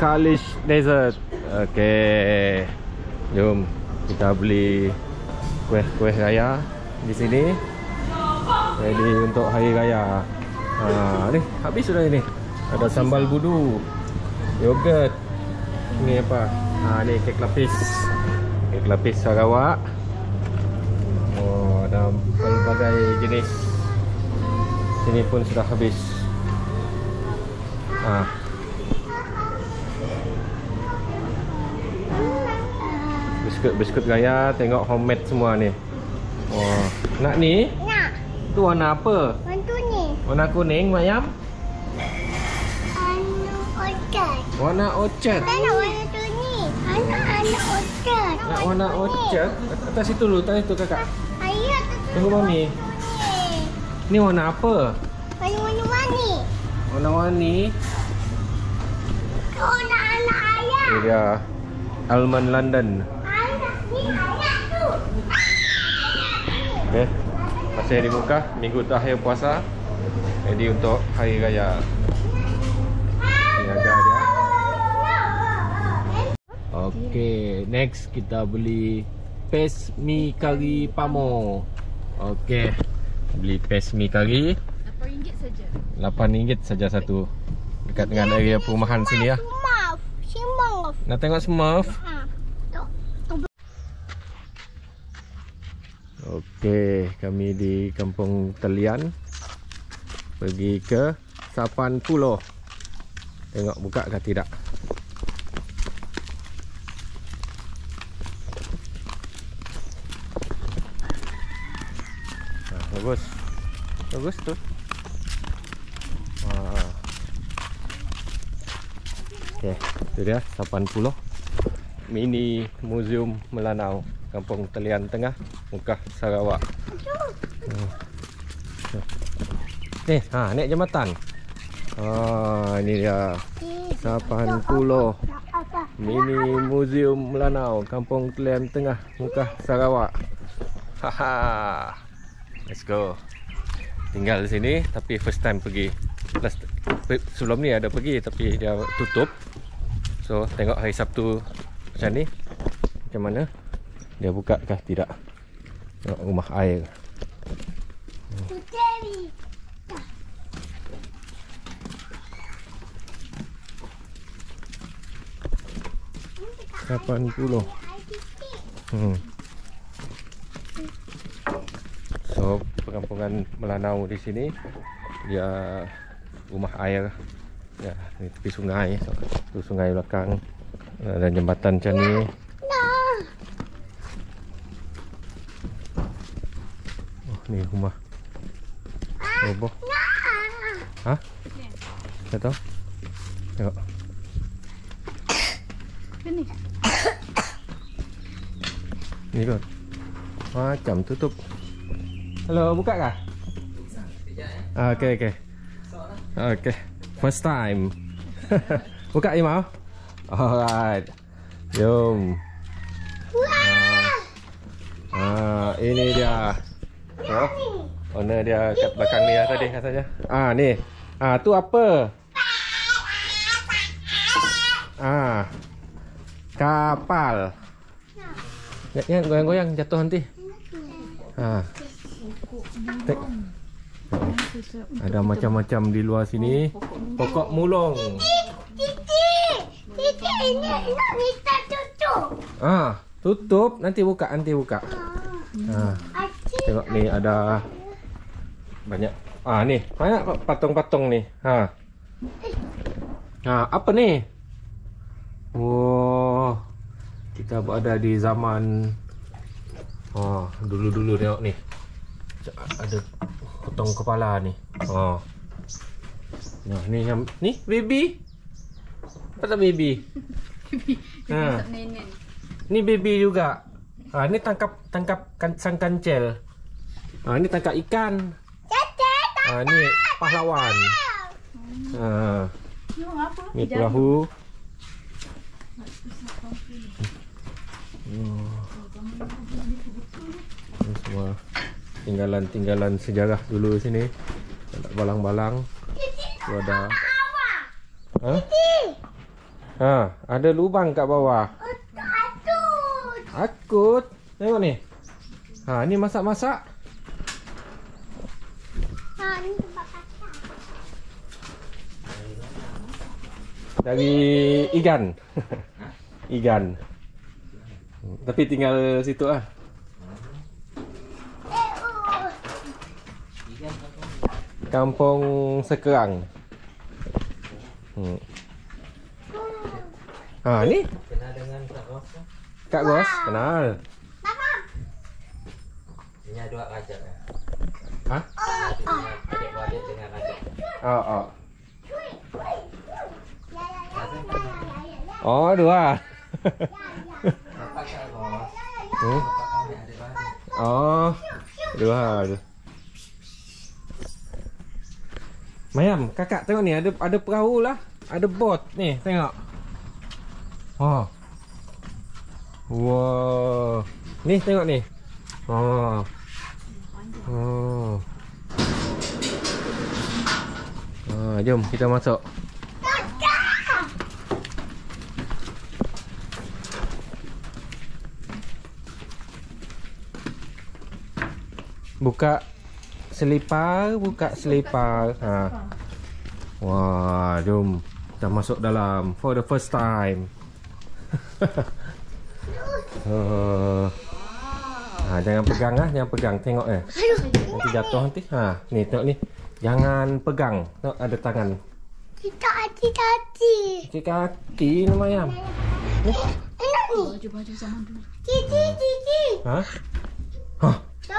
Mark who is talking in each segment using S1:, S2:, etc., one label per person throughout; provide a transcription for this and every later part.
S1: Kalish Desert. Okey. Jom kita beli kuih-kuih raya di sini. Ready untuk hari raya. Ni habis sudah ini. Ada sambal budu, yogurt. Ini apa? Ni kek lapis. Kek lapis Sarawak. Oh, ada pelbagai jenis. Sini pun sudah habis. Biskut raya, tengok homemade semua ni. Oh, nak ni?
S2: Nak.
S1: Tu warna apa?
S2: Warna ni.
S1: Warna kuning, Mayam?
S2: Orchard.
S1: Warna orchard.
S2: Tak nak warna tu ni. Anak orchard.
S1: Nak warna orchard? Atas situ dulu, atas itu kakak.
S2: Ayah tu.
S1: Tunggu Mami. Ni warna apa?
S2: Warna-warni.
S1: Warna-warni.
S2: Oh, nak anak ayah.
S1: Ini dia Almond London.
S2: Anak ni ayah tu.
S1: Okey. Masih di muka minggu terakhir puasa. Ready untuk hari raya. Niaga dia. Okey, next kita beli paste mi kari Pamo. Okey. Beli paste mi kari
S3: RM8 saja.
S1: RM8 saja satu. Dekat dengan area perumahan sini ya.
S2: Smurf.
S1: Nak tengok Smurf? Okey, kami di Kampung Telian. Pergi ke Sapan Pulau. Tengok buka ke tidak. Bagus. Bagus tu. Okey, itu dia Sapan Pulau. Mini Museum Melanau, Kampung Telian Tengah, Mukah, Sarawak. Ni, naik jambatan. Ini dia Sapan Pulau. Mini Museum Melanau, Kampung Telian Tengah, Mukah, Sarawak. Haha. Let's go. Tinggal di sini tapi first time pergi. Sebelum ni ada pergi tapi dia tutup. So tengok hari Sabtu macam ni, macam mana dia buka kah tidak. Tengok rumah air. RM80. So perkampungan Melanau di sini dia rumah air. Ya, ni tepi sungai. So, tu sungai belakang. Dan jambatan macam ni. Oh, ni rumah roboh. Hah? Tak tahu. Tengok.
S3: Ini.
S1: Ni kot. Macam tutup. Hello, buka kah? Okey, okey. Okey. First time. Buka je mau. Alright. Jom. Ini dia. Oh, owner dia kat belakang ni lah tadi katanya. Ni. Tu apa? Kapal. Jangan goyang-goyang, jatuh nanti. Ada macam-macam di luar sini. Pokok mulung.
S2: Titik ini nak minta tutup.
S1: Tutup, nanti buka, Tengok ni ada banyak. Ni banyak patung-patung ni. Apa ni? Oh, kita berada di zaman dulu-dulu. Tengok ni. Ada potong kepala ni. Nah, ni baby. Apa tak baby? Ni baby juga. Ni tangkap sang kancil. Ni tangkap ikan. Ni pahlawan. Ni perahu. Ini semua tinggalan sejarah dulu sini. Ada balang-balang. Tu ada. Ha, ada lubang kat bawah.
S2: Takut.
S1: Akut. Tengok ni. Ha, ni masak-masak.
S2: Ni tempat pasar.
S1: Dari ikan. Ikan. Tapi tinggal situ lah. Kampung Sekerang. Ha, ni
S3: Kenal dengan Kak Ros kan?
S1: Kak Ros, kenal.
S3: Punya dua raja kan?
S1: Ha?
S3: Adik-adik dengan raja.
S1: Oh, oh.
S2: Ya, ya, ya, ya, ya, ya.
S1: Oh, dua.
S3: Bapak Kak Ros.
S1: Hmm?
S3: Bapak kami adik-adik.
S1: Oh, dua. Mayam, kakak tengok ni ada perahu lah. Ada bot ni, tengok. Oh. Wow. Ni tengok ni. Oh. Oh. Jom kita masuk. Buka selipar. Ha. Wah, jom kita masuk dalam for the first time. Jangan pegang ah, jangan pegang. Tengok nanti jatuh nanti. Ha, ni tengok ni. Jangan pegang. Tengok ada tangan.
S2: Kita hati-hati.
S1: Cuci kaki ni Mayam.
S2: Enak ni.
S4: Baju-baju zaman dulu.
S2: Cici.
S1: Ha? Ha,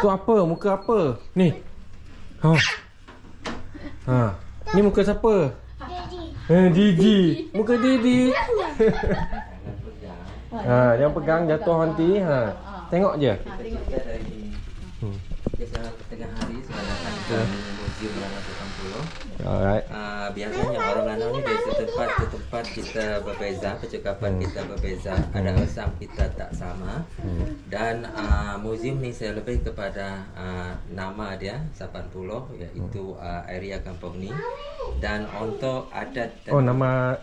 S1: tu apa? Muka apa? Ni. Ha. Ha. Ni muka siapa?
S2: Jadi.
S1: Didi. Muka Didi.
S3: Jangan pegang.
S1: Ha, jangan pegang jatuh nanti. Ha. Tengok je.
S3: Kita dari biasa tengah hari sudah datang ke museum Lanau Tukang Pulau.
S1: Alright.
S3: Biasanya orang Lanau ni dari satu tempat ke tempat kita berbeza, percakapan kita berbeza, ada asam kita tak sama. Dan museum ni saya lebih kepada nama dia Sapan Pulau, iaitu area kampung ni. Dan untuk adat dan
S1: Oh, nama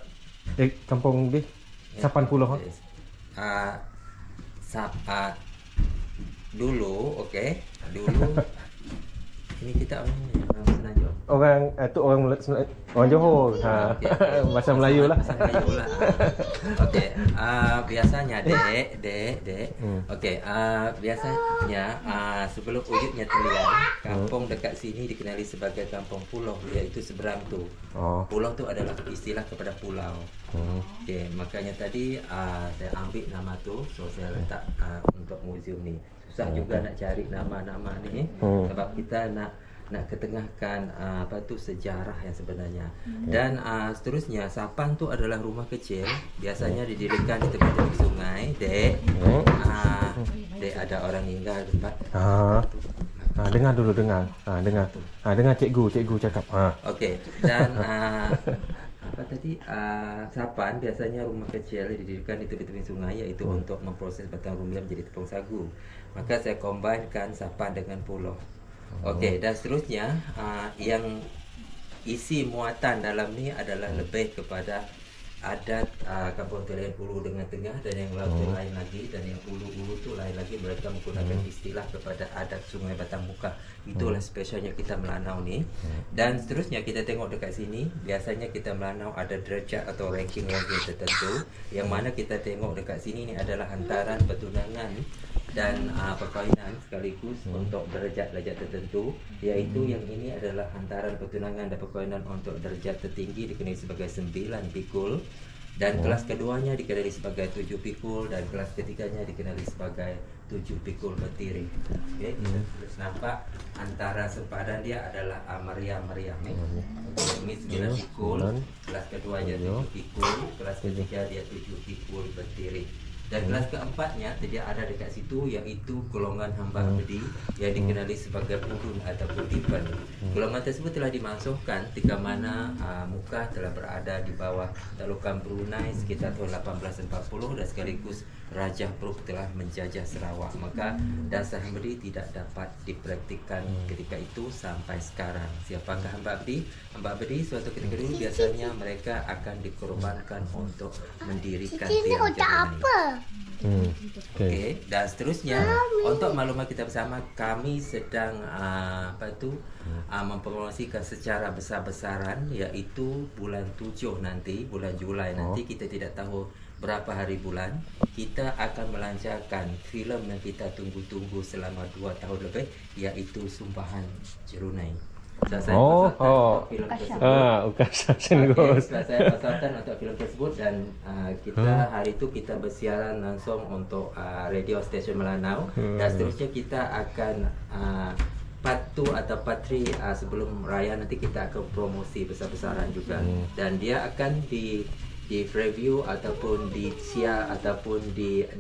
S1: kampung ni Sapan Pulau.
S3: Dulu, okey. Dulu ini kita orang Semenanjung.
S1: Orang Johor. Ha.
S3: Okey.
S1: Bahasa Melayu lah.
S3: Bahasa Melayu lah. Okey. Biasanya dek. Okey. Biasanya sebelum wujudnya talian, kampung dekat sini dikenali sebagai kampung pulau, iaitu seberang tu.
S1: Oh.
S3: Pulau tu adalah istilah kepada pulau. Okey, makanya tadi saya ambil nama tu, so saya letak untuk museum ni. Susah juga nak cari nama-nama ni sebab kita nak ketengahkan sejarah yang sebenarnya. Dan seterusnya Sapan tu adalah rumah kecil, biasanya didirikan di tepi-tepi sungai. Dek, ada orang tinggal tempat.
S1: Dengar dulu, dengar. Dengar cikgu cakap.
S3: Okey. Dan Sapan biasanya rumah kecil didirikan di tepi-tepi sungai, iaitu untuk memproses batang rumian menjadi tepung sagu. Maka saya combinekan Sapan dengan pulau. Okey, dan seterusnya yang isi muatan dalam ni adalah lebih kepada adat kampung Talian Hulu dengan Tengah, dan yang laut tu lain lagi, dan yang Hulu tu lain lagi. Mereka menggunakan istilah kepada adat Sungai Batang Muka. Itulah spesialnya kita Melanau ni. Dan seterusnya kita tengok dekat sini, biasanya kita Melanau ada derajat atau ranking tertentu. Yang mana kita tengok dekat sini ni adalah hantaran pertunangan dan perkahwinan sekaligus untuk derajat-derajat tertentu, iaitu yang ini adalah hantaran pertunangan dan perkahwinan untuk derajat tertinggi dikenali sebagai 9 pikul, dan kelas keduanya dikenali sebagai 7 pikul, dan kelas ketiganya dikenali sebagai 7 pikul bertiri. Okey, kita terus nampak antara sempadan dia adalah meriam-meriam ni. Ini 9 pikul, kelas keduanya 7 pikul, kelas ketiga dia 7 pikul bertiri. Dan kelas keempatnya tidak ada dekat situ, iaitu golongan hamba abdi yang dikenali sebagai urun ataupun tipen. Golongan tersebut telah dimasukkan ketika mana Mukah telah berada di bawah Taklukkan Brunei sekitar tahun 1840 dan sekaligus Raja Brooke telah menjajah Sarawak. Maka dasar hamba abdi tidak dapat dipraktikkan ketika itu sampai sekarang. Siapakah hamba abdi? Hamba abdi suatu ketika dulu biasanya mereka akan dikorbankan untuk mendirikan
S2: Cici ni
S3: tiang
S2: otak
S3: Brunei.
S2: apa?
S3: Okey, dan seterusnya untuk maklumat kita bersama, kami sedang mempromosikan secara besar-besaran, iaitu bulan 7 nanti, bulan Julai nanti, kita tidak tahu berapa hari bulan, kita akan melancarkan filem yang kita tunggu-tunggu selama 2 tahun lebih, iaitu Sumpahan Brunei. So, saya pasarkan untuk filem tersebut.
S1: Ukasa
S3: Okey,
S1: Senggos.
S3: saya pasarkan untuk filem tersebut dan kita hari itu kita bersiaran langsung untuk radio stesen Melanau dan seterusnya kita akan part 2 atau part 3 sebelum raya nanti kita akan promosi besar-besaran juga dan dia akan di preview ataupun disiar ataupun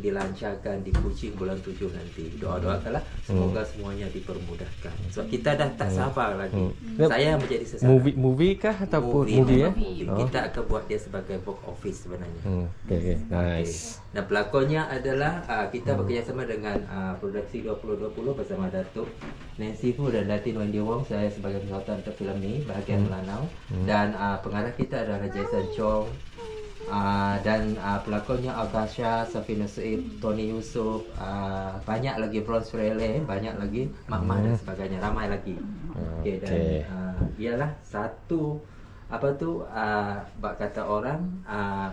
S3: dilancarkan di Kuching bulan 7 nanti. Doa-doakanlah semoga semuanya dipermudahkan. Sebab kita dah tak sabar lagi. Saya menjadi sesaran.
S1: Movie kah ataupun movie ya?
S3: Kita akan buat dia sebagai box office sebenarnya.
S1: Okay, nice.
S3: Dan pelakonnya adalah kita bekerjasama dengan Produksi 2020 bersama Datuk Nancy Fu dan Datin Wendy Wong. Saya sebagai penonton untuk filem ni bahagian Melanau dan pengarah kita adalah Jason Chong. Dan pelakonnya Agasha, Safina Saib, Tony Yusof, banyak lagi Bronze Frele, banyak lagi Mak dan sebagainya, ramai lagi. Okey, dan ialah satu bak kata orang,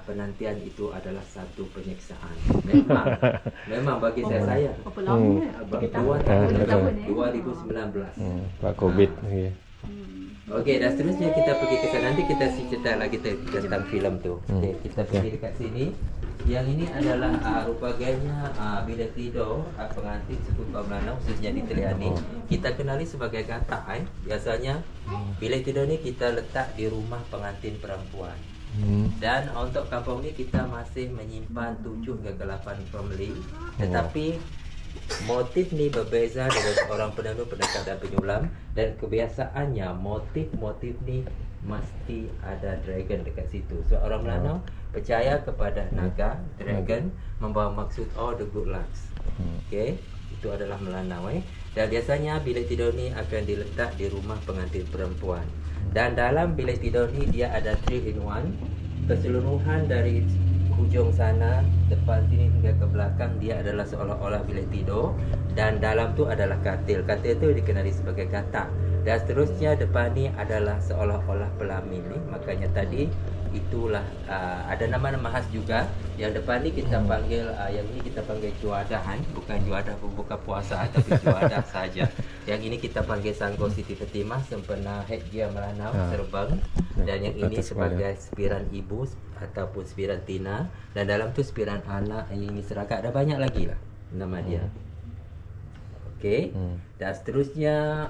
S3: penantian itu adalah satu penyiksaan. Memang bagi saya
S4: Berapa lama?
S3: 2 tahun 2019.
S1: Pak Covid.
S3: Okey, dan seterusnya kita pergi ke sana. Nanti kita cerita lagi tentang filem tu. Okey, kita pergi dekat sini. Yang ini adalah rupanya bilik tidur pengantin suku kaum Melanau khususnya di Teliani. Kita kenali sebagai gatak. Biasanya bilik tidur ni kita letak di rumah pengantin perempuan. Dan untuk kampung ni kita masih menyimpan 7 hingga 8 family. Tetapi motif ni berbeza dengan orang penenun, pendekat dan penyulam. Dan kebiasaannya motif-motif ni mesti ada dragon dekat situ. So orang Melanau percaya kepada naga, dragon membawa maksud all the good lucks. Okey, itu adalah Melanau. Dan biasanya bilik tidur ni akan diletak di rumah pengantin perempuan. Dan dalam bilik tidur ni dia ada 3-in-1. Keseluruhan dari hujung sana, depan sini hingga ke belakang dia adalah seolah-olah bilik tidur dan dalam tu adalah katil. Katil tu dikenali sebagai gatak. Dan seterusnya depan ni adalah seolah-olah pelamin ni. Makanya tadi itulah ada nama-nama khas juga. Yang depan ni kita panggil yang ini kita panggil juadahan, bukan juadah berbuka puasa tapi juadah saja. Yang ini kita panggil Sanggo Siti Fatimah, sempena headgear Melanau serbang. Dan yang ini sebagai spiran ibu ataupun spiran tina dan dalam tu spiran anak, yang ini seragat, ada banyak lagi lah nama dia. Okey. Dan seterusnya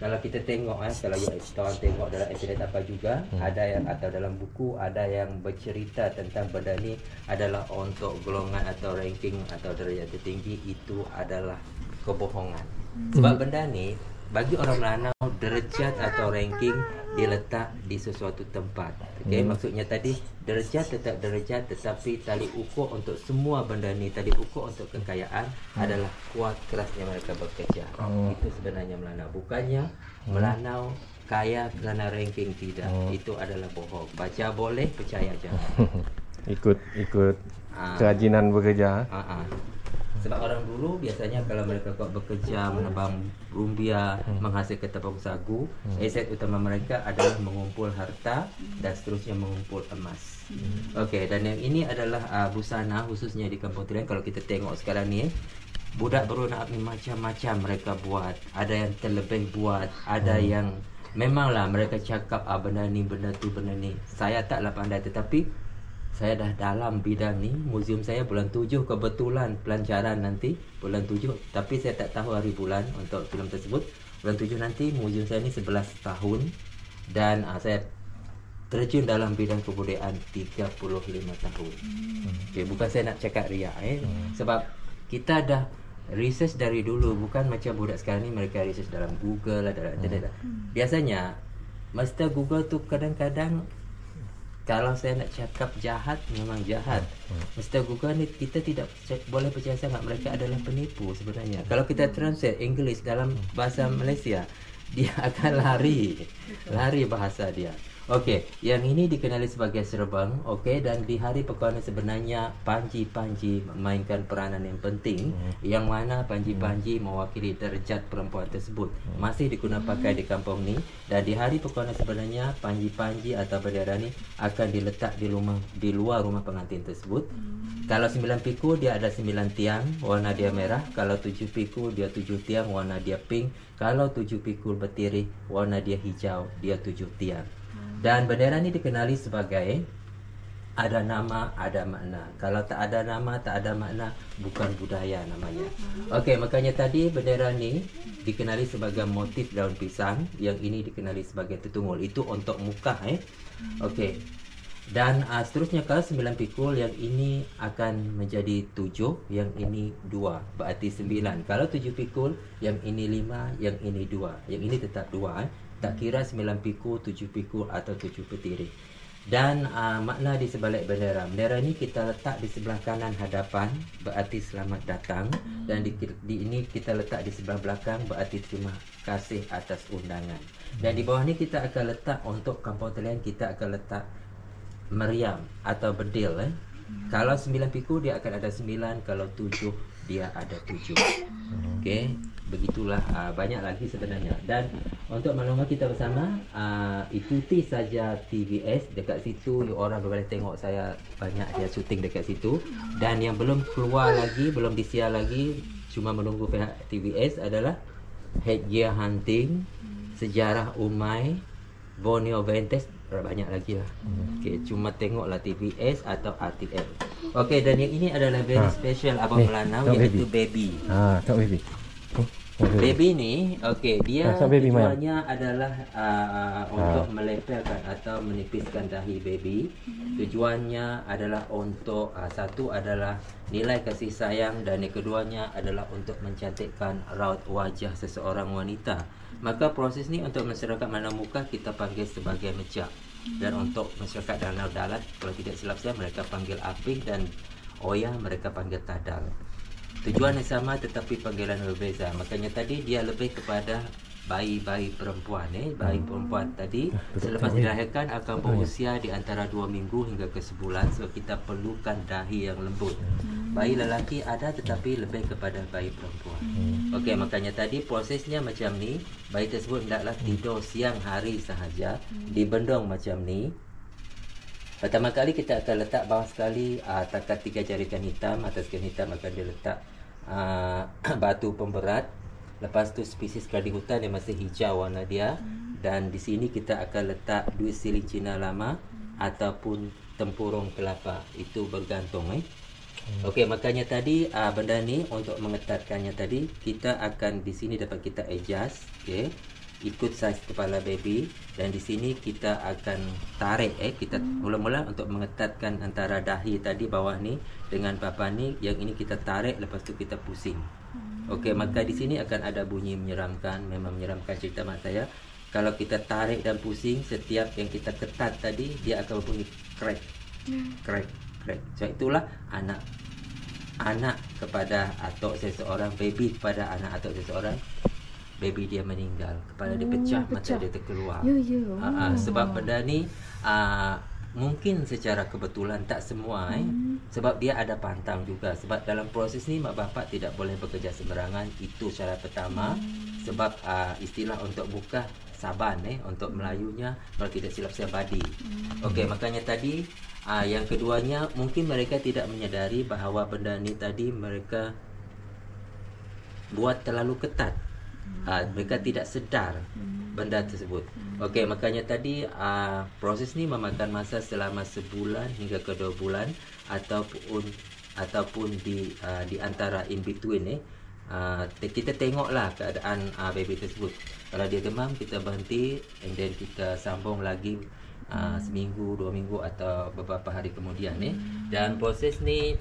S3: kalau kita tengok kalau tuan tengok dalam episode apa juga ada yang atau dalam buku ada yang bercerita tentang benda ni adalah untuk golongan atau ranking atau darjat tertinggi, itu adalah kebohongan. Sebab benda ni bagi orang Melanau, derajat atau ranking diletak di sesuatu tempat. Okey, maksudnya tadi derajat tetap derajat, tetapi tali ukur untuk semua benda ni, tali ukur untuk kekayaan adalah kuat kerasnya mereka bekerja. Itu sebenarnya Melanau. Bukannya Melanau kaya kerana ranking, tidak. Itu adalah bohong. Baca boleh, percaya jangan.
S1: Ikut kerajinan bekerja.
S3: Sebab orang dulu biasanya kalau mereka bekerja menebang rumbia, menghasilkan tepung sagu, aset utama mereka adalah mengumpul harta dan seterusnya mengumpul emas. Okey, dan yang ini adalah busana khususnya di Kampung Telian. Kalau kita tengok sekarang ni, budak berona ni macam-macam mereka buat. Ada yang terlebih buat, ada yang memanglah mereka cakap benda ni, benda tu, benda ni. Saya taklah pandai, tetapi saya dah dalam bidang ni. Muzium saya bulan 7 kebetulan pelancaran nanti bulan 7, tapi saya tak tahu hari bulan untuk filem tersebut. Bulan 7 nanti muzium saya ni 11 tahun dan saya terjun dalam bidang kebudayaan 35 tahun. Okay, bukan saya nak cakap riak sebab kita dah research dari dulu, bukan macam budak sekarang ni mereka research dalam Google lah, dalam internet lah. Biasanya Master Google tu kadang-kadang kalau saya nak cakap jahat, memang jahat. Master Google ni kita tidak boleh percaya sangat, mereka adalah penipu sebenarnya. Kalau kita translate English dalam bahasa Malaysia, dia akan lari bahasa dia. Okey, yang ini dikenali sebagai serbang. Okey, dan di hari perkawinan sebenarnya panji-panji memainkan peranan yang penting, yang mana panji-panji mewakili derajat perempuan tersebut masih digunakan pakai di kampung ni. Dan di hari perkawinan sebenarnya panji-panji atau bendera ni akan diletak di luar rumah pengantin tersebut. Kalau 9 pikul dia ada 9 tiang warna dia merah, kalau 7 pikul dia 7 tiang warna dia pink, kalau 7 pikul bertirih warna dia hijau, dia 7 tiang. Dan bendera ni dikenali sebagai ada nama, ada makna. Kalau tak ada nama, tak ada makna, bukan budaya namanya. Okey, makanya tadi bendera ni dikenali sebagai motif daun pisang, yang ini dikenali sebagai tetungul. Itu untuk muka Okey. Dan seterusnya kalau 9 pikul, yang ini akan menjadi 7, yang ini 2, berarti 9. Kalau 7 pikul, yang ini 5, yang ini 2. Yang ini tetap 2 tak kira 9 pikul, 7 pikul atau 7 petirih. Dan makna di sebalik bendera. Bendera ni kita letak di sebelah kanan hadapan, berarti selamat datang. Dan di ini kita letak di sebelah belakang, berarti terima kasih atas undangan. Dan di bawah ni kita akan letak, untuk kampung Talian kita akan letak meriam atau bedil. Kalau 9 pikul dia akan ada 9, kalau 7 dia ada 7. Okey, begitulah. Banyak lagi sebenarnya. Dan untuk maklumat kita bersama, ikuti saja TVS. Dekat situ orang boleh tengok saya banyak dia syuting dekat situ. Dan yang belum keluar lagi, belum disiar lagi, cuma menunggu pihak TVS adalah Headgear Hunting, Sejarah Umai, Borneo Ventes, banyak lagi lah. Okey, cuma tengoklah TVS atau RTL. Okey, dan yang ini adalah very special Abang Melanau, iaitu baby.
S1: Tak baby.
S3: Baby ni, okey, dia
S1: baby
S3: tujuannya adalah untuk melepelkan atau menipiskan dahi baby. Tujuannya adalah untuk satu adalah nilai kasih sayang, dan yang keduanya adalah untuk mencantikkan raut wajah seseorang wanita. Maka proses ni untuk masyarakat mana muka kita panggil sebagai mejak. Dan untuk masyarakat Danau Dalat, kalau tidak silap saya, mereka panggil aping, dan Oya mereka panggil tadal. Tujuan yang sama tetapi panggilan berbeza. Makanya tadi dia lebih kepada bayi-bayi perempuan. Bayi perempuan tadi selepas dilahirkan akan berusia di antara 2 minggu hingga ke sebulan. So kita perlukan dahi yang lembut. Bayi lelaki ada tetapi lebih kepada bayi perempuan. Okey, makanya tadi prosesnya macam ni. Bayi tersebut hendaklah tidur siang hari sahaja, dibendung macam ni. Pertama kali kita akan letak bawah sekali takat 3 jarikan hitam. Atas jarikan hitam akan diletak batu pemberat. Lepas tu spesies keladi hutan yang masih hijau warna dia. Dan di sini kita akan letak duit siling Cina lama ataupun tempurung kelapa. Itu bergantung. Okey, makanya tadi benda ni untuk mengetatkannya tadi, kita akan di sini dapat kita adjust. Okey, ikut saiz kepala baby. Dan di sini kita akan tarik kita mula-mula untuk mengetatkan antara dahi tadi bawah ni dengan papan ni. Yang ini kita tarik, lepas tu kita pusing. Okey, maka di sini akan ada bunyi menyeramkan. Memang menyeramkan cerita mak saya. Kalau kita tarik dan pusing, setiap yang kita ketat tadi, dia akan berbunyi crack, crack, crack. So itulah anak kepada atuk seseorang, baby kepada anak atuk seseorang. Baby dia meninggal, kepala dia pecah, mata dia terkeluar. Sebab benda ni mungkin secara kebetulan, tak semua sebab dia ada pantang juga. Sebab dalam proses ni mak bapak tidak boleh bekerja sembarangan. Itu syarat pertama. Sebab istilah untuk buka saban untuk Melayunya, kalau tidak silap saya badi. Okey, makanya tadi yang keduanya mungkin mereka tidak menyadari bahawa benda ni tadi mereka buat terlalu ketat. Mereka tidak sedar benda tersebut. Okey, makanya tadi proses ni memakan masa selama sebulan hingga ke 2 bulan ataupun di antara in between kita tengoklah keadaan baby tersebut. Kalau dia demam, kita berhenti, and then kita sambung lagi seminggu, 2 minggu atau beberapa hari kemudian ni. Dan proses ni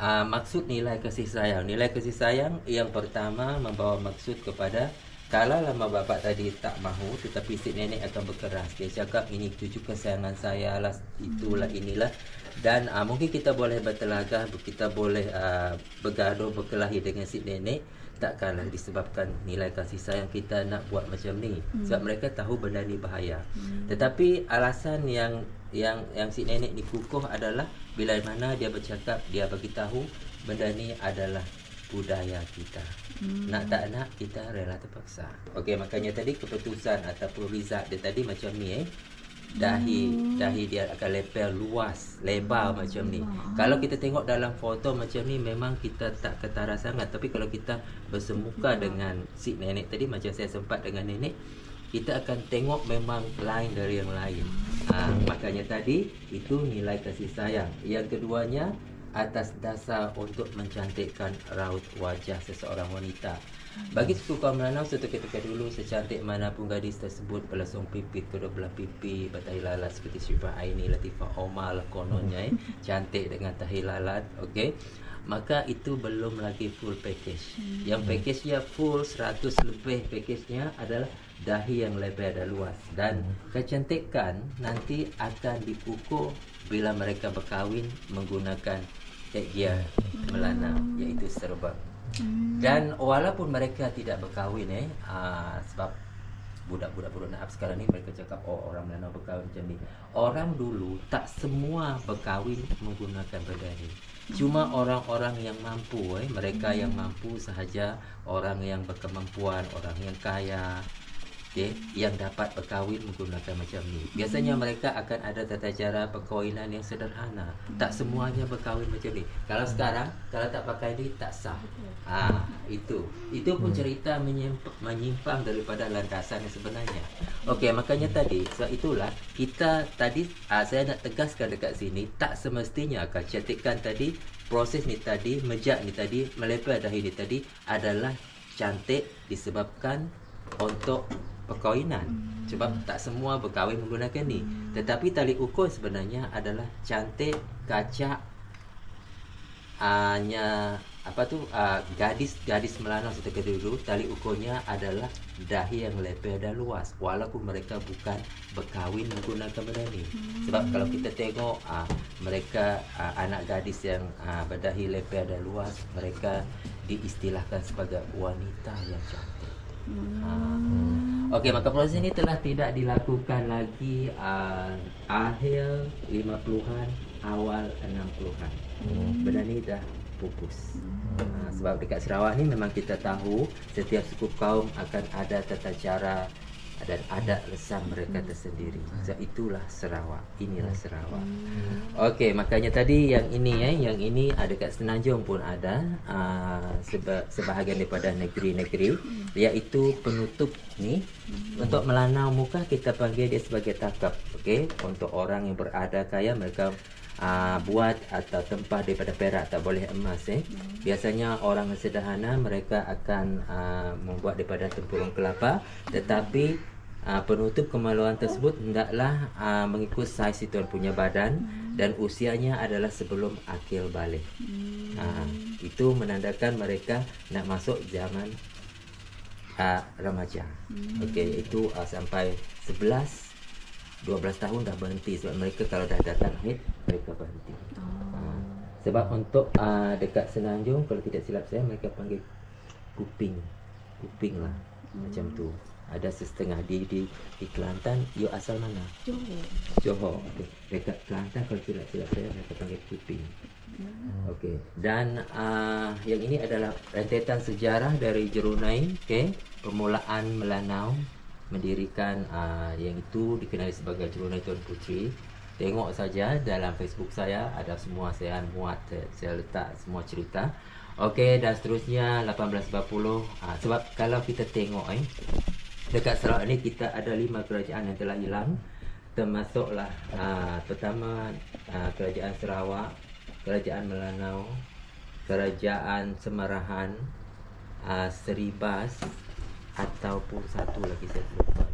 S3: maksud nilai kasih sayang. Nilai kasih sayang yang pertama membawa maksud kepada kalau lama bapak tadi tak mahu, tetapi si nenek akan berkeras. Dia cakap ini cucu kesayangan saya lah, itulah inilah. Dan mungkin kita boleh bertelagah, kita boleh bergaduh, berkelahi dengan si nenek. Takkanlah disebabkan nilai kasih sayang kita nak buat macam ni. Sebab mereka tahu benda ni bahaya. Tetapi alasan yang si nenek ni kukuh adalah bila mana dia bercakap, dia bagi tahu benda ni adalah budaya kita. Nak tak nak kita rela terpaksa. Okey, makanya tadi keputusan ataupun result dia tadi macam ni dahi dia akan lebar macam ni. Kalau kita tengok dalam foto macam ni memang kita tak ketara sangat, tapi kalau kita bersemuka dengan si nenek tadi, macam saya sempat dengan nenek, kita akan tengok memang lain dari yang lain. Makanya tadi itu nilai kasih sayang. Yang keduanya atas dasar untuk mencantikkan raut wajah seseorang wanita. Bagi suku kaum Melanau ketika dulu, secantik manapun gadis tersebut, belasung pipi, kedua belah pipi, bertahi lalat seperti Syifa Aini, Latifah Omar lah kononnya, cantik dengan tahi lalat. Okey, maka itu belum lagi full package. Yang package-nya full 100 lebih, package-nya adalah dahi yang lebar dan luas. Dan kecantikan nanti akan diukur bila mereka berkahwin menggunakan headgear Melanau, iaitu serban. Dan walaupun mereka tidak berkahwin sebab budak-budak Naab sekarang ni mereka cakap orang Melanau berkahwin macam ni. Orang dulu tak semua berkahwin menggunakan benda ni. Cuma orang-orang yang mampu, mereka yang mampu sahaja, orang yang berkemampuan, orang yang kaya, yang dapat berkahwin menggunakan macam ni. Biasanya mereka akan ada tata cara perkahwinan yang sederhana. Tak semuanya berkahwin macam ni. Kalau sekarang, kalau tak pakai ni tak sah. Itu pun cerita menyimpang daripada landasan yang sebenarnya. Okey, makanya tadi, sebab itulah kita tadi saya nak tegaskan dekat sini, tak semestinya kecantikan tadi, proses ni tadi, mejak ni tadi, melepah dahi ni tadi adalah cantik disebabkan untuk perkahwinan. Sebab tak semua berkahwin menggunakan ni. Tetapi tali ukur sebenarnya adalah cantik, kacak, gadis Melanau ketika dulu, tali ukurnya adalah dahi yang lebar dan luas, walaupun mereka bukan berkahwin menggunakan benda ni. Sebab kalau kita tengok mereka anak gadis yang berdahi lebar dan luas, mereka diistilahkan sebagai wanita yang cantik. Okey, maka proses ini telah tidak dilakukan lagi akhir 50-an, awal 60-an. Benda ni dah pupus. Sebab dekat Sarawak ni memang kita tahu setiap suku kaum akan ada tata cara dan adat lesam mereka tersendiri. So itulah Sarawak. Inilah Sarawak. Okey, makanya tadi yang ini ada kat Semenanjung pun ada sebahagian daripada negeri-negeri, iaitu penutup ni. Untuk Melanau muka kita panggil dia sebagai takap. Okey, untuk orang yang berada kaya mereka buat atau tempah daripada perak, tak boleh emas. Biasanya orang sederhana mereka akan membuat daripada tempurung kelapa, tetapi penutup kemaluan tersebut hendaklah mengikut saiz tuan punya badan dan usianya adalah sebelum akil balik. Itu menandakan mereka nak masuk zaman remaja. Okey, itu sampai 11-12 tahun dah berhenti. Sebab mereka kalau dah datang haid, mereka berhenti. Sebab untuk dekat Semenanjung, kalau tidak silap saya, mereka panggil kuping lah. Macam tu. Ada setengah di Kelantan. You asal mana? Johor. Okay. Dekat Kelantan kalau tidak silap saya, mereka panggil kuping. Okey. Dan yang ini adalah rentetan sejarah dari Jerunai. Okey, permulaan Melanau mendirikan yang itu dikenali sebagai Jerunai Tuan Puteri. Tengok saja dalam Facebook saya, ada semua saya muat, saya letak semua cerita. Okey, dan seterusnya 1840. Sebab kalau kita tengok dekat Sarawak ni kita ada 5 kerajaan yang telah hilang. Termasuklah pertama kerajaan Sarawak, kerajaan Melanau, kerajaan Semarahan, Seribas, ataupun satu lagi saya lupa.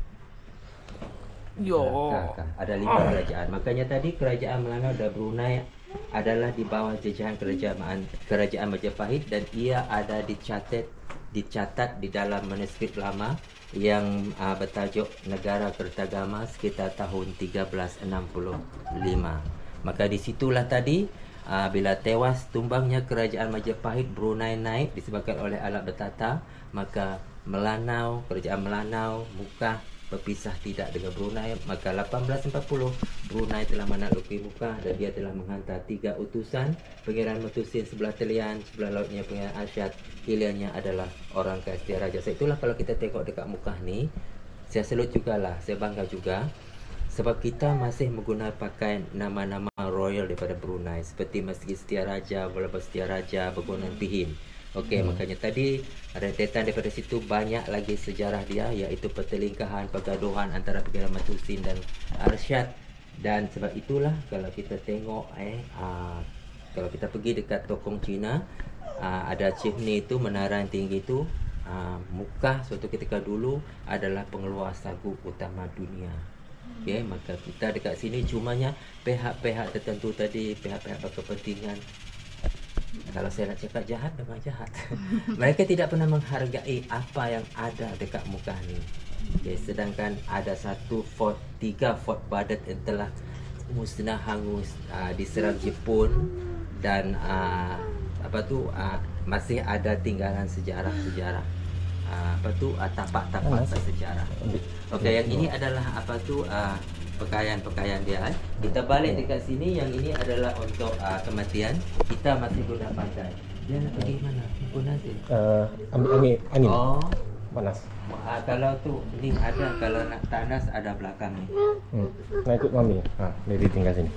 S1: Yo.
S3: Ada 5 kerajaan. Makanya tadi kerajaan Melanau dan Brunei adalah di bawah jajahan kerajaan Majapahit, dan ia ada dicatat di dalam manuskrip lama yang bertajuk Negara Kertagama sekitar tahun 1365. Maka disitulah tadi bila tewas tumbangnya kerajaan Majapahit, Brunei naik disebabkan oleh alat bertata. Maka Melanau, kerajaan Melanau, Mukah berpisah tidak dengan Brunei. Maka 1840 Brunei telah menakluki Mukah, dan dia telah menghantar 3 utusan. Pangeran Metusin sebelah talian, sebelah lautnya Pangeran Arsyad, hilirnya adalah orang Kestia Raja. So, itulah kalau kita tengok dekat Mukah ni, saya salut jugalah, saya bangga juga, sebab kita masih menggunakan pakai nama-nama royal daripada Brunei, seperti Masjid Setia Raja, Walaupun Setia Raja, Begonan Pihim. Okey, makanya tadi rentetan daripada situ banyak lagi sejarah dia, iaitu pertelingkahan, pergaduhan antara Pangeran Metusin dan Arsyad. Dan sebab itulah kalau kita tengok kalau kita pergi dekat Tokong Cina, ada chimney itu, menara yang tinggi itu, Mukah suatu ketika dulu adalah pengeluar sagu utama dunia. Okey, maka kita dekat sini cumanya pihak-pihak tertentu tadi, pihak-pihak berkepentingan, kalau saya nak cakap jahat, memang jahat. Mereka tidak pernah menghargai apa yang ada dekat Mukah ni. Okay, sedangkan ada 3 fort badat yang telah musnah hangus, diserang Jepun, dan masih ada tinggalan sejarah-sejarah, tapak-tapak bersejarah. Okey, yang ini adalah pakaian-pakaian dia. Kita balik dekat sini, yang ini adalah untuk kematian. Kita masih guna pakai. Dia nak pergi mana? Guna sini.
S1: Ambil angin.
S3: Oh,
S1: Panas.
S3: kalau tu ni ada, kalau nak panas ada belakang ni.
S1: Nak ikut mami. Dia tinggal sini.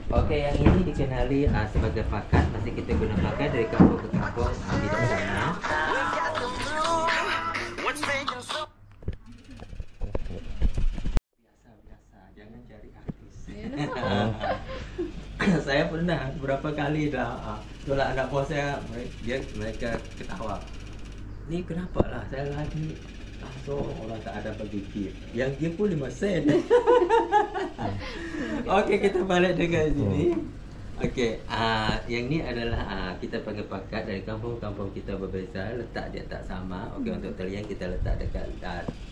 S3: Okey, yang ini dikenali sebagai pakat. Masih kita guna pakai dari kampung ke kampung, tidak sama. Jangan cari artis. Saya pernah beberapa kali dah. Itulah anak buah saya, mereka ketawa. Ni kenapa lah saya lagi orang tak ada bagi tip. Yang dia pun 5 sen. Okey, kita balik dengan sini. Okey, yang ni adalah kita panggil pakat dari kampung-kampung kita berbeza, letak dia tak sama. Okey, untuk talian kita letak dekat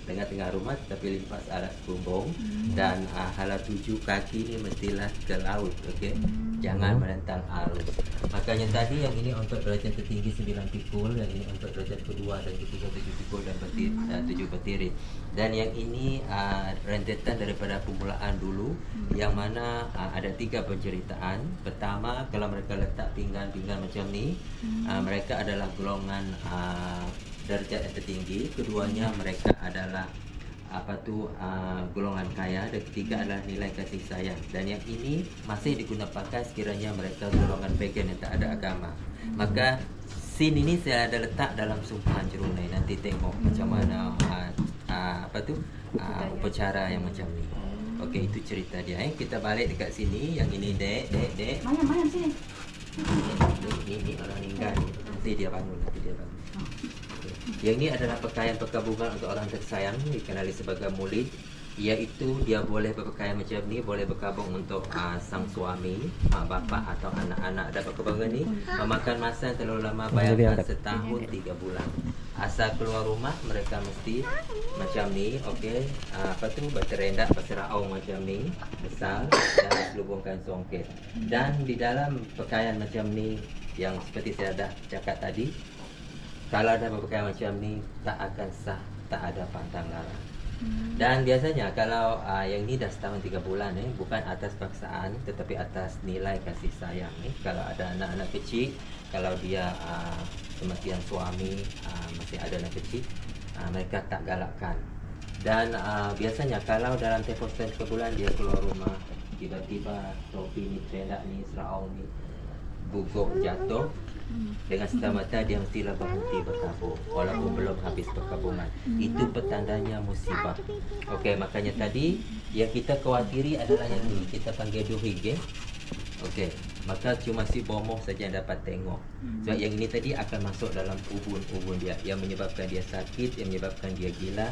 S3: tengah-tengah rumah, tetapi limpas alas bumbung, dan hala tuju kaki ni mestilah ke laut. Okey, jangan menentang arus. Makanya tadi yang ini untuk derajat tertinggi 9 pikul, yang ini untuk derajat kedua dan ketiga 7 pikul dan 7 petiri. Dan yang ini rentetan daripada permulaan dulu, yang mana ada 3 penceritaan. Pertama, kalau mereka letak pinggan-pinggan macam ni, mereka adalah golongan darjat yang tertinggi. Keduanya, mereka adalah golongan kaya. Dan ketiga adalah nilai kasih sayang. Dan yang ini masih digunakan pakai sekiranya mereka golongan vegan yang tak ada agama. Maka scene ini saya ada letak dalam sumpahan Jerunai. Nanti tengok macam mana upacara yang macam ni. Okey, itu cerita dia. Kita balik dekat sini. Yang ini dek.
S2: Mana sini?
S3: Ini orang meninggal. Nanti dia bangun. Okay. Yang ini adalah pakaian perkabungan untuk orang tersayang, dikenali sebagai murid. Iaitu dia boleh berpakaian macam ni, boleh berkabung untuk sang suami, mak bapak atau anak-anak. Dan perkabungan ni memakan masa yang terlalu lama, bayangkan setahun 3 bulan. Asal keluar rumah mereka mesti macam ni. Okey, berterendak, berseraung macam ni, besar, dan selubungkan songket. Dan di dalam pakaian macam ni, yang seperti saya dah cakap tadi, kalau ada berpakaian macam ni tak akan sah, tak ada pantang larang. Dan biasanya kalau yang ni dah setahun 3 bulan bukan atas paksaan tetapi atas nilai kasih sayang. Kalau ada anak-anak kecil, kalau dia kematian suami, masih ada anak kecil, mereka tak galakkan. Dan biasanya kalau dalam tempoh setahun 3 bulan dia keluar rumah, tiba-tiba topi ni, trendak ni, seraung ni gugup jatuh, dengan semata-mata dia mestilah berhenti berkabung walaupun belum habis perkabungan. Itu petandanya musibah. Okey, makanya tadi yang kita khawatiri adalah yang ini, kita panggil duhig. Okey, maka cuma si bomoh saja yang dapat tengok. Sebab yang ini tadi akan masuk dalam ubun-ubun dia, yang menyebabkan dia sakit, yang menyebabkan dia gila,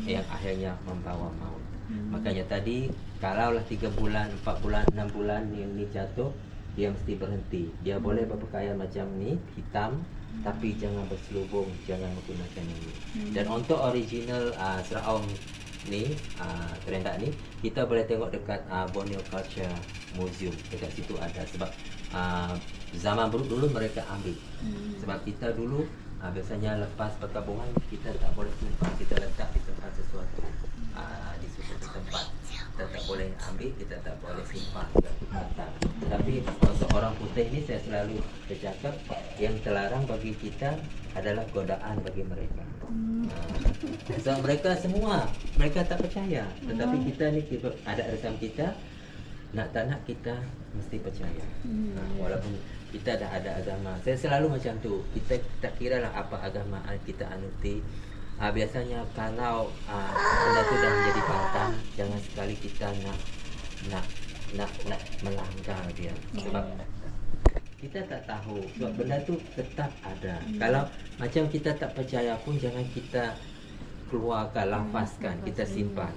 S3: yang akhirnya membawa maut. Makanya tadi kalaulah 3 bulan, 4 bulan, 6 bulan ni jatuh, dia mesti berhenti. Dia boleh berpakaian macam ni, hitam, tapi jangan berselubung, jangan menggunakan ini. Dan untuk original Seraong ni, terendak ni, kita boleh tengok dekat Borneo Culture Museum. Dekat situ ada, sebab zaman dulu mereka ambil. Sebab kita dulu biasanya lepas perkabungan kita tak boleh simpan, kita letak di tempat sesuatu, di suatu tempat. Kita tak boleh ambil, kita tak boleh simpan dekat batang. Tapi untuk orang putih ni, saya selalu bercakap, yang terlarang bagi kita adalah godaan bagi mereka. So mereka semua, mereka tak percaya. Tetapi kita ni, ada resam kita, nak tak nak kita mesti percaya. Walaupun kita dah ada agama. Saya selalu macam tu. Kita tak kira lah apa agama kita anuti. Biasanya kalau benda tu dah menjadi pantang, jangan sekali kita nak melanggar dia. Sebab kita tak tahu. Sebab benda tu tetap ada. Kalau macam kita tak percaya pun, jangan kita keluarkan, lafazkan, kita simpan.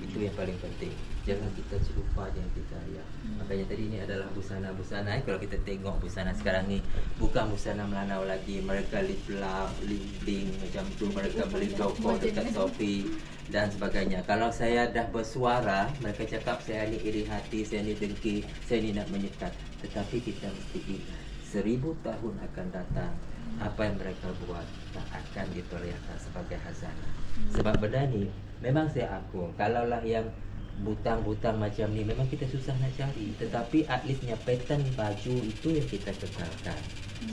S3: Itu yang paling penting. Jangan kita lupa, jangan kita ayah. Makanya tadi ni adalah busana-busana. Kalau kita tengok busana sekarang ni, bukan busana Melanau lagi. Mereka lip-lap, lip-link macam tu. Mereka beli logo dekat Shopee dan sebagainya. Kalau saya dah bersuara, mereka cakap saya ni iri hati, saya ni dengki, saya ni nak menyekat. Tetapi kita mesti ingat, 1000 tahun akan datang, apa yang mereka buat tak akan diperlihatkan sebagai hazanah. Sebab benda ni memang saya akui, kalaulah yang butang-butang macam ni memang kita susah nak cari, tetapi at leastnya pattern baju itu yang kita kekalkan.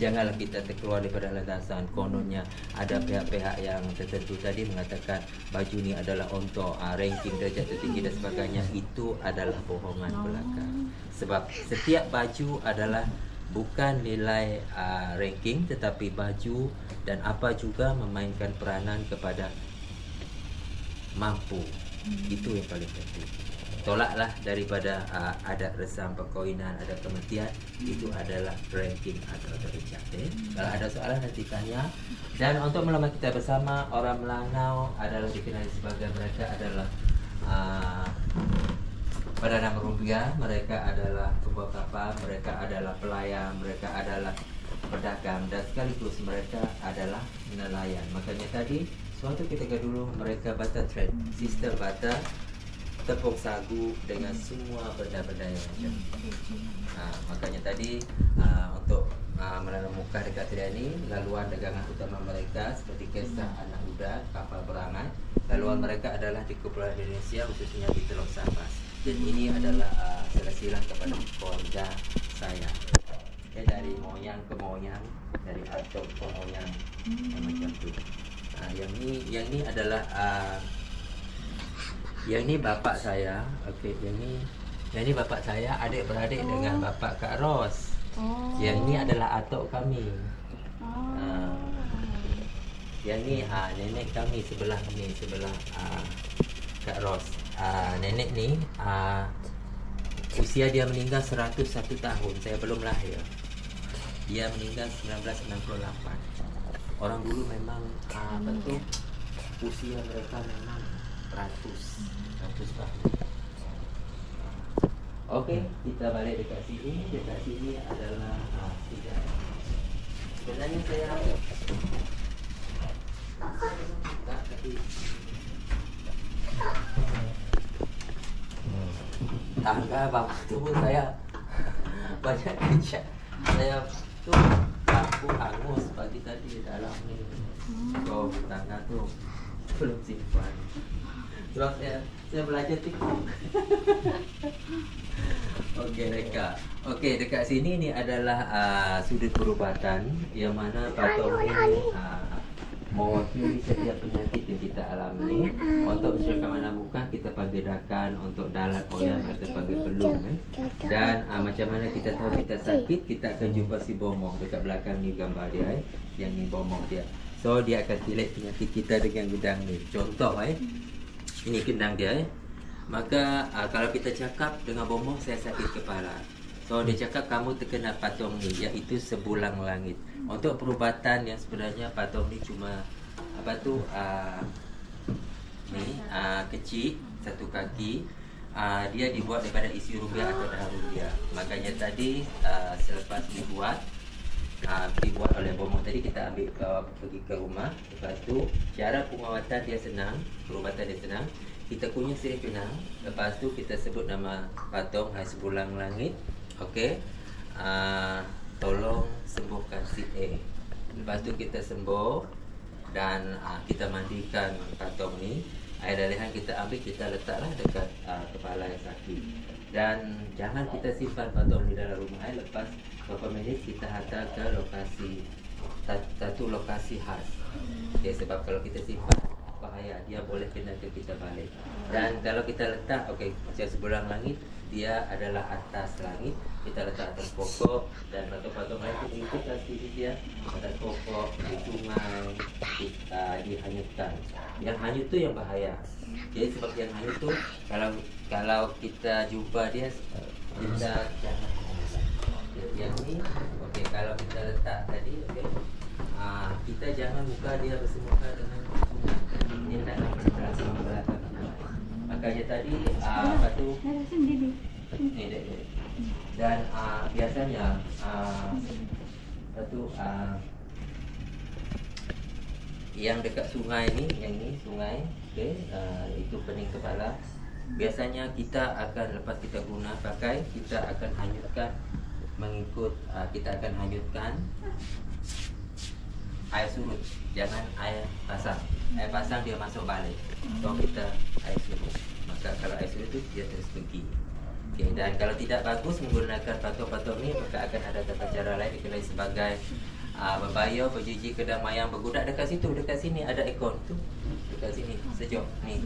S3: Janganlah kita terkeluar daripada landasan. Kononnya ada pihak-pihak yang tertentu tadi mengatakan baju ni adalah untuk ranking darjah tertinggi dan sebagainya. Itu adalah bohongan belaka. Sebab setiap baju adalah bukan nilai ranking, tetapi baju dan apa juga memainkan peranan kepada mampu. Itu yang paling penting. Tolaklah daripada adat resam perkahwinan, adat kematian. Itu adalah ranking atau darjah. Kalau ada soalan nanti tanya. Dan untuk malam kita bersama, orang Melanau adalah dikenali sebagai, mereka adalah Perdana Merumbia, mereka adalah pembawa kapal, mereka adalah pelayan, mereka adalah pedagang, dan sekaligus mereka adalah nelayan. Makanya tadi suatu ketika dulu mereka bata trade, sistem bata, tepung sagu dengan semua benda-benda yang macam makanya tadi untuk menemukan dekat Triani, laluan dagangan utama mereka seperti kisah anak muda, kapal berangan. Laluan mereka adalah di Kepulauan Indonesia, khususnya di Teluk Sabas. Dan ini adalah silsilah kepada keluarga saya. Dari moyang ke moyang, dari atuk ke moyang, macam tu. Yang ni adalah yang ni bapak saya. Okey, yang ni bapak saya, adik-beradik dengan bapak Kak Ros. Yang ni adalah atuk kami. Yang ni nenek kami sebelah ni, sebelah Kak Ros. Nenek ni usia dia meninggal 101 tahun. Saya belum lahir. Dia meninggal 1968. Orang dulu memang betul usia mereka memang 100 tahun. Okey, kita balik dekat sini. Dekat sini adalah sebenarnya saya tangga bawah tu pun saya banyak kerja. Saya tu lampu hangus pagi tadi di dalam ni. So tangga tu belum simpan. Sebab saya belajar TikTok. Okey dekat. Okey, dekat sini ni adalah sudut perubatan yang mana patong ni mewakili setiap penyakit yang kita alami. Untuk masyarakat mana bukan, kita panggil dakan. Untuk dalat oyang kita panggil pelung. Dan macam mana kita tahu kita sakit, kita akan jumpa si bomong. Dekat belakang ni gambar dia. Yang ni bomong dia. So dia akan tilik penyakit kita dengan gedang ni. Contoh ini gendang dia. Maka kalau kita cakap dengan bomong, saya sakit kepala. So dia cakap kamu terkena patung ni, iaitu sebulang langit. Untuk perubatan yang sebenarnya patung ni cuma apa tu ni kecil satu kaki. Dia dibuat daripada isi rumbia atau dahan rumbia. Makanya tadi selepas dibuat oleh Bomo tadi, kita ambil pergi ke rumah. Lepas tu cara pengawatan dia senang, perubatan dia senang. Kita kunyah sirih pinang. Lepas tu kita sebut nama patung Hai Sebulang Langit. Okey. Tolong sembuhkan si A. Lepas tu kita sembuh dan kita mandikan patung ni. Air lelehan kita ambil, kita letaklah dekat kepala yang sakit. Dan jangan kita simpan patung ni dalam rumah. Lepas beberapa minit kita hantar ke lokasi, satu lokasi khas. Okay, sebab kalau kita simpan bahaya, dia boleh kena ke kita balik. Dan kalau kita letak, macam Sebulang Langit, dia adalah atas langit. Kita letak atas pokok, dan patung-patung lain itu mengikut sini dia atas pokok, di sungai, dihanyutkan. Yang hanyut tu yang bahaya. Jadi sebab yang hanyut tu, kalau kita jumpa dia, kita jangan. Yang ni, kalau kita letak tadi, kita jangan buka dia bersemuka dengan sungai. Dia tak akan belakang. Makanya tadi apa tu? Dan biasanya yang dekat sungai ni, yang ni sungai, itu pening kepala. Biasanya kita akan, lepas kita guna pakai, kita akan hanyutkan mengikut, kita akan hanyutkan air surut, jangan air pasang. Air pasang dia masuk balik. So kita air surut. Maka kalau air surut tu dia terus pergi. Dan kalau tidak bagus menggunakan patung-patung ni, maka akan ada tata cara lain dikenali sebagai berbayar, berjiji, kedamaian, bergudak. Dekat situ, dekat sini ada ikon tu. Dekat sini, sejuk ni.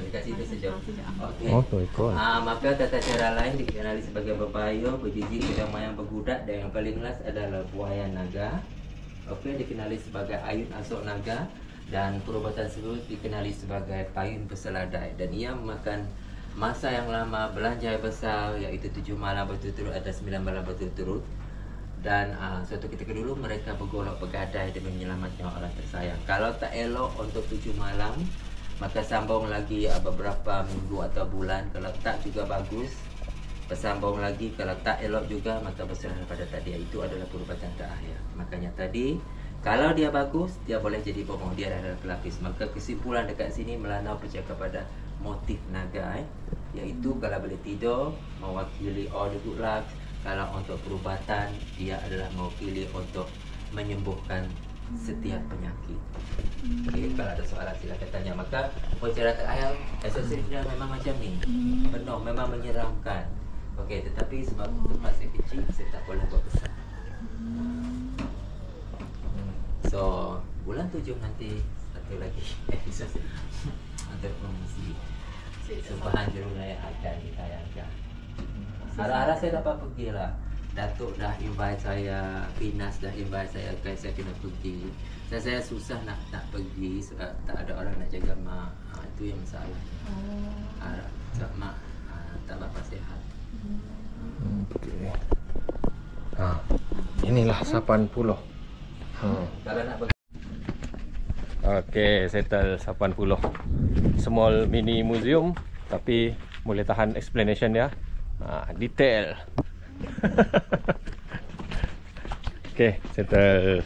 S3: Dekat situ sejuk.
S1: Ikon.
S3: Maka tata cara lain dikenali sebagai berbayar, berjiji, kedamaian, bergudak. Dan yang paling last adalah buaya naga. Dikenali sebagai ayun asok naga. Dan perubatan tersebut dikenali sebagai payun berseladai. Dan ia memakan masa yang lama, belanja besar, iaitu 7 malam berturut-turut atau 9 malam berturut-turut. Dan suatu ketika dulu mereka bergolak bergadai demi menyelamatkan orang tersayang. Kalau tak elok untuk 7 malam, maka sambung lagi beberapa minggu atau bulan. Kalau tak juga bagus, bersambung lagi. Kalau tak elok juga, maka berserah pada tadi. Itu adalah perubatan terakhir. Makanya tadi, kalau dia bagus, dia boleh jadi bomoh. Dia adalah pelapis. Maka kesimpulan dekat sini Melanau bercakap pada motif naga, iaitu kalau boleh tidur, mewakili all the good luck. Kalau untuk perubatan, dia adalah mewakili untuk menyembuhkan setiap penyakit. Kalau ada soalan silakan tanya. Maka cara terakhir, aksesori dia memang macam ni, penuh, memang menyeramkan. Tetapi sebab tempat saya kecil, saya tak boleh buat besar. So, bulan 7 nanti satu lagi episode untuk promosi Sumpahan Juru Raya akan ditayangkan. Harap-harap saya dapat pergi lah. Datuk dah invite saya, Pinas dah invite saya, kan saya kena pergi. Saya susah nak pergi sebab tak ada orang nak jaga mak. Itu yang masalah. Harap sebab mak tak berapa sihat.
S1: Inilah 80.
S3: Kalau nak
S1: settle 80. Small mini museum, tapi boleh tahan explanation dia. Detail. Settle.